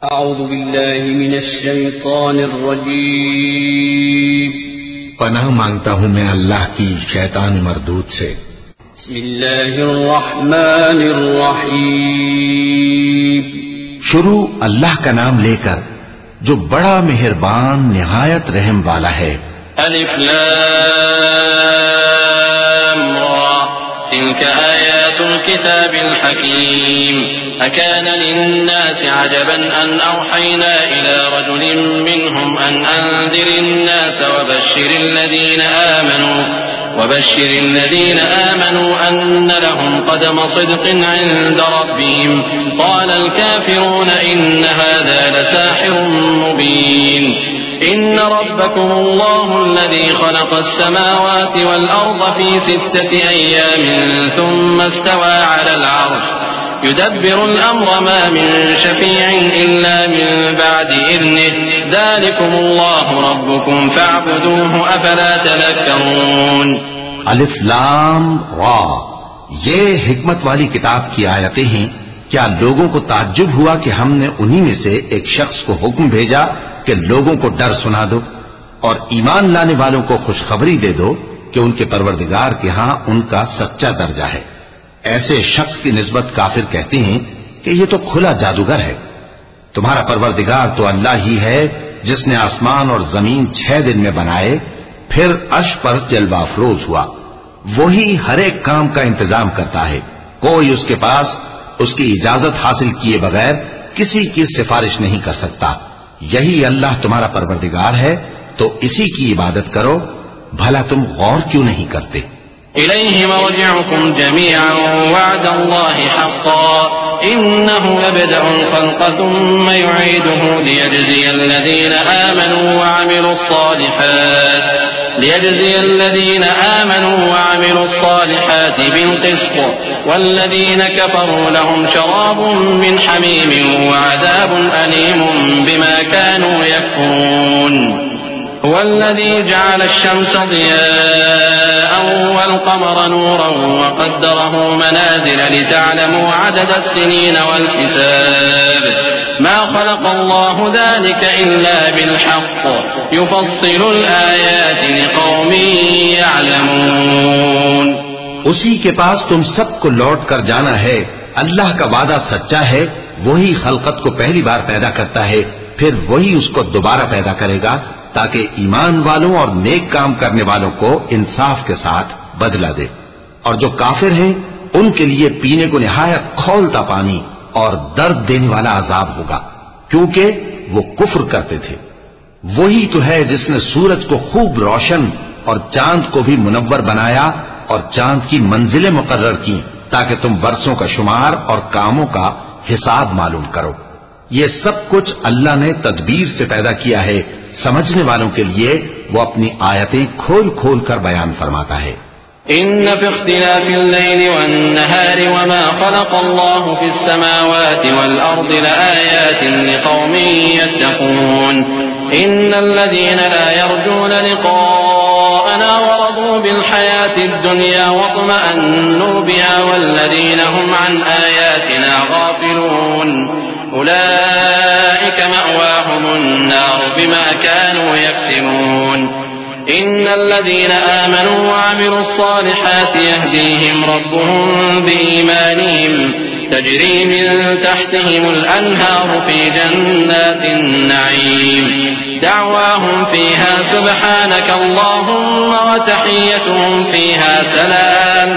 اعوذ باللہ من الشیطان الرجیم پناہ مانگتا ہوں میں اللہ کی شیطان مردود سے۔ بسم اللہ الرحمن الرحیم شروع اللہ کا نام لے کر جو بڑا مہربان نہایت رحم والا ہے۔ الف لام را تلك آیات الكتاب الحکیم أكان للناس عجبا أن أوحينا إلى رجل منهم أن أنذر الناس وبشر الذين آمنوا أن لهم قدم صدق عند ربهم قال الكافرون إن هذا لساحر مبين إن ربكم الله الذي خلق السماوات والأرض في 6 أيام ثم استوى على العرش يدبر الأمر ما من شفيع إلا من بعد إذنه ذلكم الله ربكم فاعبدوه أفلا تذكرون۔ الف لام را، یہ حکمت والی کتاب کی آیتیں ہیں۔ کیا لوگوں کو تعجب ہوا کہ ہم نے انہی میں سے ایک شخص کو حکم بھیجا کہ لوگوں کو ڈر سنا دو اور ایمان لانے والوں کو خوشخبری دے دو کہ ان کے پروردگار کے ہاں ان کا سچا درجہ ہے۔ ایسے شخص کی نسبت کافر کہتے ہیں کہ یہ تو کھلا جادوگر ہے۔ تمہارا پروردگار تو اللہ ہی ہے جس نے آسمان اور زمین 6 دن میں بنائے، پھر عرش پر جلوہ افروز ہوا۔ وہی ہر ایک کام کا انتظام کرتا ہے، کوئی اس کے پاس اس کی اجازت حاصل کیے بغیر کسی کی سفارش نہیں کر سکتا۔ یہی اللہ تمہارا پروردگار ہے تو اسی کی عبادت کرو، بھلا تم غور کیوں نہیں کرتے؟ إليه مرجعكم جميعا وعد الله حقا إنه يبدأ الخلق ثم يعيده ليجزي الذين آمنوا وعملوا الصالحات بالقسط والذين كفروا لهم شراب من حميم وعذاب أليم بما كانوا يكفرون۔ هو الذي جعل الشمس ضياء والقمر نورا وقدره منازل لتعلموا عدد السنين والحساب ما خلق الله ذلك إلا بالحق يفصل الآيات لقوم يعلمون۔ اسی کے پاس تم سب کو لوٹ کر جانا ہے۔ اللہ کا وعدہ سچا ہے، وہی خلقت کو پہلی بار پیدا کرتا ہے، پھر وہی اس کو دوبارہ پیدا کرے گا تاکہ ایمان والوں اور نیک کام کرنے والوں کو انصاف کے ساتھ بدلہ دے۔ اور جو کافر ہیں ان کے لیے پینے کو نہایت کھولتا پانی اور درد دینے والا عذاب ہوگا، کیونکہ وہ کفر کرتے تھے۔ وہی تو ہے جس نے سورج کو خوب روشن اور چاند کو بھی منور بنایا اور چاند کی منزلیں مقرر کی تاکہ تم برسوں کا شمار اور کاموں کا حساب معلوم کرو۔ یہ سب کچھ اللہ نے تدبیر سے پیدا کیا ہے، سمجھنے والوں کے لیے وہ اپنی آیتیں کھول کھول کر بیان فرماتا ہے۔ إن في اختلاف الليل والنهار وما خلق الله في السماوات والأرض لآيات لقوم يتقون إن الذين لا يرجون لقاءنا ورضوا بالحياة الدنيا واطمأنوا بها والذين هم عن آياتنا غافلون أولئك مأواهم النار بما كانوا يكسبون إن الذين آمنوا وعملوا الصالحات يهديهم ربهم بإيمانهم تجري من تحتهم الأنهار في جنات النعيم دعواهم فيها سبحانك اللهم وتحيتهم فيها سلام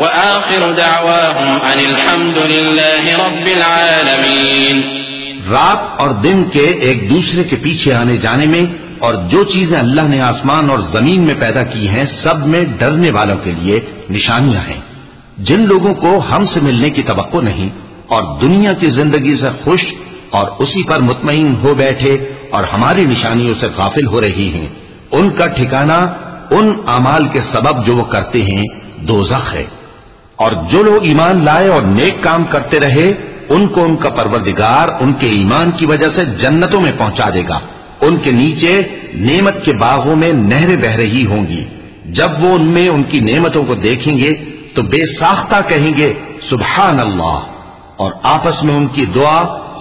وآخر دعواهم أن الحمد لله رب العالمين۔ رات اور دن کے ایک دوسرے کے پیچھے آنے جانے میں اور جو چیزیں اللہ نے آسمان اور زمین میں پیدا کی ہیں سب میں ڈرنے والوں کے لیے نشانیاں ہیں۔ جن لوگوں کو ہم سے ملنے کی توقع نہیں اور دنیا کی زندگی سے خوش اور اسی پر مطمئن ہو بیٹھے اور ہماری نشانیوں سے غافل ہو رہی ہیں، ان کا ٹھکانہ ان اعمال کے سبب جو وہ کرتے ہیں دوزخ ہے۔ اور جو لوگ ایمان لائے اور نیک کام کرتے رہے ان کو ان کا پروردگار ان کے ایمان کی وجہ سے جنتوں میں پہنچا دے گا، ان کے نیچے نعمت کے باغوں میں نہریں بہ رہی ہوں گی۔ جب وہ ان میں ان کی نعمتوں کو دیکھیں گے تو بے ساختہ کہیں گے سبحان اللہ، اور آپس میں ان کی دعا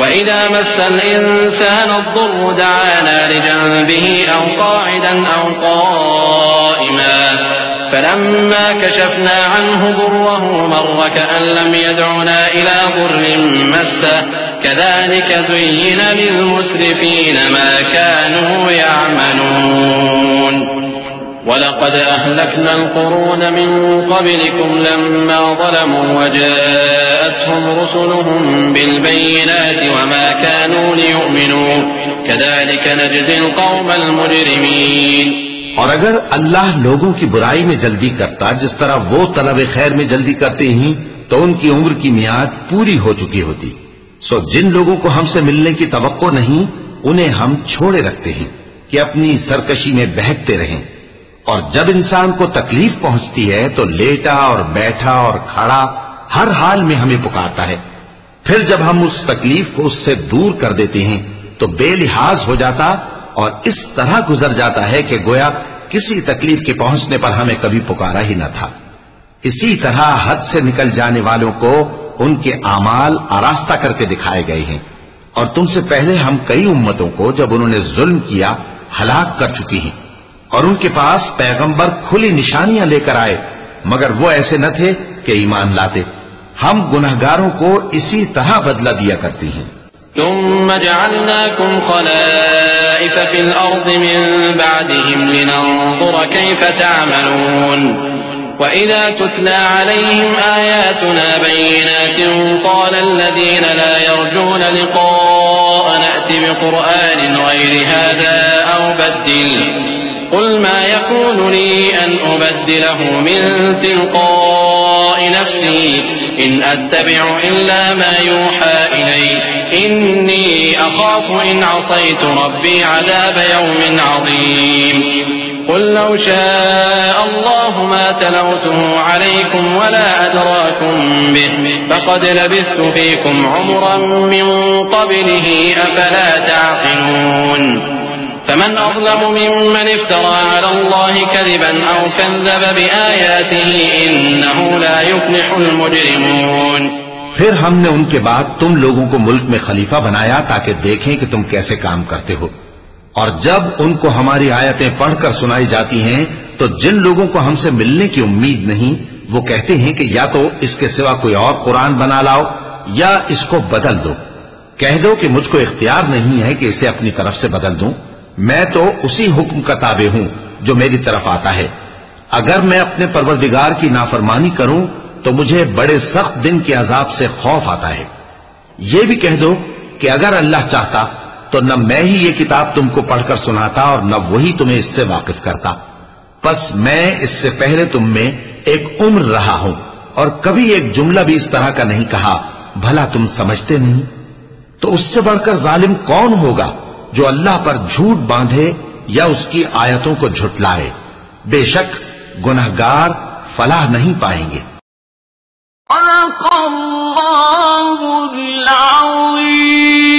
وإذا مس الإنسان الضر دعانا لجنبه أو قاعدا أو قائما فلما كشفنا عنه ضره مر كأن لم يدعنا إلى ضر مسه كذلك زين للمسرفين ما كانوا يعملون ولقد أهلكنا القرون من قبلكم لما ظلموا وجاءتهم رسلهم بالبينات وما كانوا ليؤمنوا كذلك نجزي القوم المجرمين۔ اور اگر اللہ لوگوں کی برائی میں جلدی کرتا جس طرح وہ طلب خیر میں جلدی کرتے ہیں تو ان کی عمر کی میعاد پوری ہو چکی ہوتی، سو جن لوگوں کو ہم سے ملنے کی توقع نہیں انہیں ہم چھوڑے رکھتے ہیں کہ اپنی سرکشی میں بہکتے رہیں، اور جب انسان کو تکلیف پہنچتی ہے تو لیٹا اور بیٹھا اور کھڑا ہر حال میں ہمیں پکارتا ہے، پھر جب ہم اس تکلیف کو اس سے دور کر دیتے ہیں تو بے لحاظ ہو جاتا اور اس طرح گزر جاتا ہے کہ گویا کسی تکلیف کے پہنچنے پر ہمیں کبھی پکارا ہی نہ تھا۔ اسی طرح حد سے نکل جانے والوں کو ان کے اعمال آراستہ کر کے دکھائے گئے ہیں، اور تم سے پہلے ہم کئی امتوں کو جب انہوں نے ظلم کیا ہلاک کر چکی ہیں، اور ان کے پاس پیغمبر کھلی نشانیاں لے کر آئے مگر وہ ایسے نہ تھے کہ ایمان لاتے۔ ہم گنہگاروں کو اسی طرح بدلہ دیا کرتے ہیں۔ ثم جعلناكم خلائف في الأرض من بعدهم لننظر كيف تعملون وإذا تتلى عليهم آياتنا بينات قال الذين لا يرجون لقاءنا ائت بقرآن غير هذا أو بدل قل ما يكون لي أن أبدله من تلقاء نفسي إن أتبع إلا ما يوحى إلي إني أخاف إن عصيت ربي عذاب يوم عظيم قل لو شاء الله ما تلوته عليكم ولا أدراكم به فقد لبثت فيكم عمرا من قبله أفلا تعقلون فمن أظلم ممن افترى على الله كذبا أو كذب بآياته إنه لا يفلح المجرمون۔ پھر ہم نے ان کے بعد تم لوگوں کو ملک میں خلیفہ بنایا تاکہ دیکھیں کہ تم کیسے کام کرتے ہو، اور جب ان کو ہماری آیتیں پڑھ کر سنائی جاتی ہیں تو جن لوگوں کو ہم سے ملنے کی امید نہیں وہ کہتے ہیں کہ یا تو اس کے سوا کوئی اور قرآن بنا لاؤ یا اس کو بدل دو۔ کہہ دو کہ مجھ کو اختیار نہیں ہے کہ اسے اپنی طرف سے بدل دوں، میں تو اسی حکم کا تابع ہوں جو میری طرف آتا ہے۔ اگر میں اپنے پروردگار کی نافرمانی کروں تو مجھے بڑے سخت دن کے عذاب سے خوف آتا ہے۔ یہ بھی کہہ دو کہ اگر اللہ چاہتا تو نہ میں ہی یہ کتاب تم کو پڑھ کر سناتا اور نہ وہی تمہیں اس سے واقف کرتا، پس میں اس سے پہلے تم میں ایک عمر رہا ہوں اور کبھی ایک جملہ بھی اس طرح کا نہیں کہا، بھلا تم سمجھتے نہیں؟ تو اس سے بڑھ کر ظالم کون ہوگا جو اللہ پر جھوٹ باندھے یا اس کی آیتوں کو جھٹلائے؟ بے شک گنہگار فلاح نہیں پائیں گے۔ صدق اللہ العظیم۔